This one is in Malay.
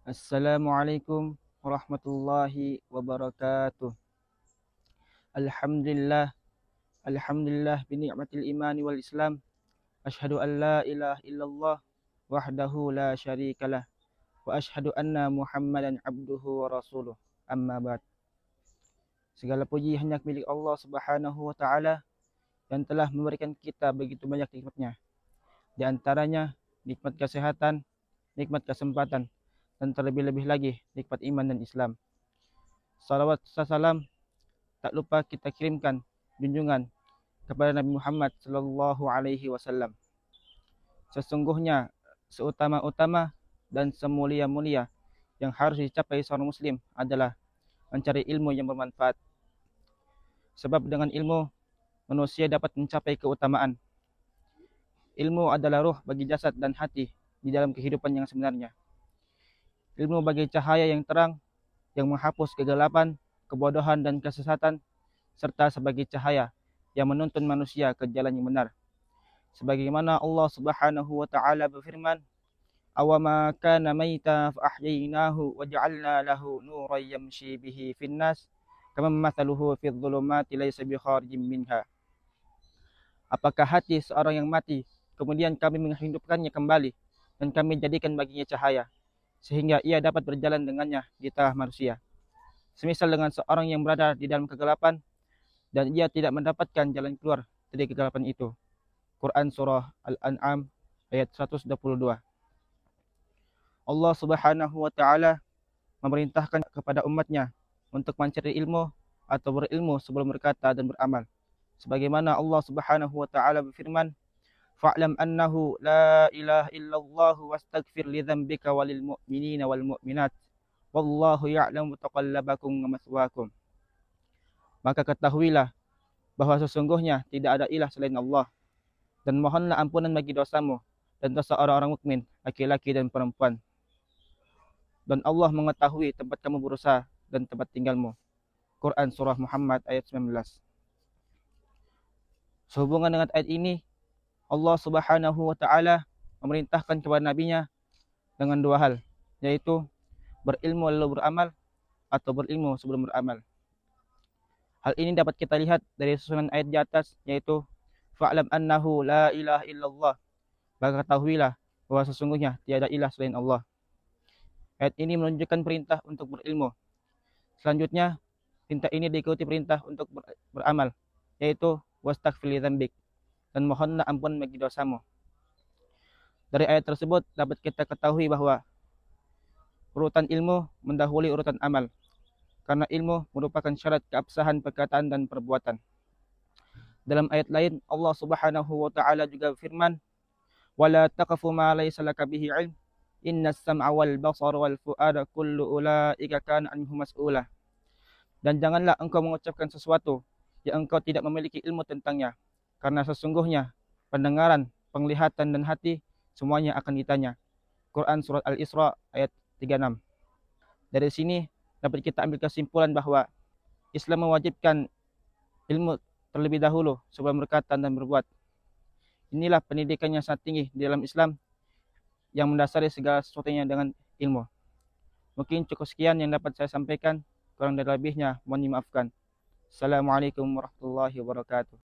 Assalamualaikum warahmatullahi wabarakatuh. Alhamdulillah, alhamdulillah bi ni'matil imani wal islam. Asyhadu an la ilaha illallah wahdahu la syarikalah wa asyhadu anna Muhammadan abduhu wa rasuluh. Amma ba'd. Segala puji hanya milik Allah Subhanahu wa taala yang telah memberikan kita begitu banyak nikmatnya. Di antaranya nikmat kesehatan, nikmat kesempatan, dan terlebih-lebih lagi nikmat iman dan Islam. Salawat salam tak lupa kita kirimkan junjungan kepada Nabi Muhammad sallallahu alaihi wasallam. Sesungguhnya seutama-utama dan semulia-mulia yang harus dicapai seorang muslim adalah mencari ilmu yang bermanfaat. Sebab dengan ilmu manusia dapat mencapai keutamaan. Ilmu adalah ruh bagi jasad dan hati di dalam kehidupan yang sebenarnya. Ilmu bagi cahaya yang terang yang menghapus kegelapan, kebodohan dan kesesatan, serta sebagai cahaya yang menuntun manusia ke jalan yang benar. Sebagaimana Allah Subhanahu wa taala berfirman, "Awama kana maita fa ahyaynahu wa ja'alna lahu nuran yamshi bihi fin-nas, kama mathaluhu fi dhulumati laysa bi kharijin minha." Apakah hati seorang yang mati kemudian kami menghidupkannya kembali dan kami jadikan baginya cahaya sehingga ia dapat berjalan dengannya di tengah manusia. Semisal dengan seorang yang berada di dalam kegelapan dan ia tidak mendapatkan jalan keluar dari kegelapan itu. Quran Surah Al-An'am ayat 122. Allah Subhanahu wa taala memerintahkan kepada umatnya untuk mencari ilmu atau berilmu sebelum berkata dan beramal. Sebagaimana Allah Subhanahu wa taala berfirman, "Fa'lam annahu la ilaha illallah wastaghfir li dzambika walil mu'minina wal mu'minat. Wallahu ya'lamu taqallabakum wa mathwaakum." Maka ketahuilah bahwa sesungguhnya tidak ada ilah selain Allah, dan mohonlah ampunan bagi dosamu dan dosa orang-orang mukmin, laki-laki dan perempuan. Dan Allah mengetahui tempat kamu berusaha dan tempat tinggalmu. Quran Surah Muhammad ayat 19. Sehubungan dengan ayat ini, Allah Subhanahu wa taala memerintahkan kepada nabinya dengan dua hal, yaitu berilmu lalu beramal atau berilmu sebelum beramal. Hal ini dapat kita lihat dari susunan ayat di atas, yaitu fa'lam annahu la ilaha illallah. Maka ketahuilah bahwa sesungguhnya tiada ilah selain Allah. Ayat ini menunjukkan perintah untuk berilmu. Selanjutnya, perintah ini diikuti perintah untuk beramal, yaitu wastaghfir li dzambik, dan mohonlah ampun bagi dosamu. Dari ayat tersebut dapat kita ketahui bahwa urutan ilmu mendahului urutan amal, karena ilmu merupakan syarat keabsahan perkataan dan perbuatan. Dalam ayat lain Allah Subhanahu wa taala juga berfirman, "Wala taqfu ma laysa laka bihi 'ilm, innas sam'a wal basara wal fu'ada kullu ulaika kana anhu mas'ula." Dan janganlah engkau mengucapkan sesuatu yang engkau tidak memiliki ilmu tentangnya, karena sesungguhnya pendengaran, penglihatan dan hati semuanya akan ditanya. Quran Surat Al-Isra ayat 36. Dari sini dapat kita ambil kesimpulan bahwa Islam mewajibkan ilmu terlebih dahulu sebelum berkata dan berbuat. Inilah pendidikan yang sangat tinggi di dalam Islam yang mendasari segala sesuatunya dengan ilmu. Mungkin cukup sekian yang dapat saya sampaikan. Kurang dan lebihnya mohon dimaafkan. Assalamualaikum warahmatullahi wabarakatuh.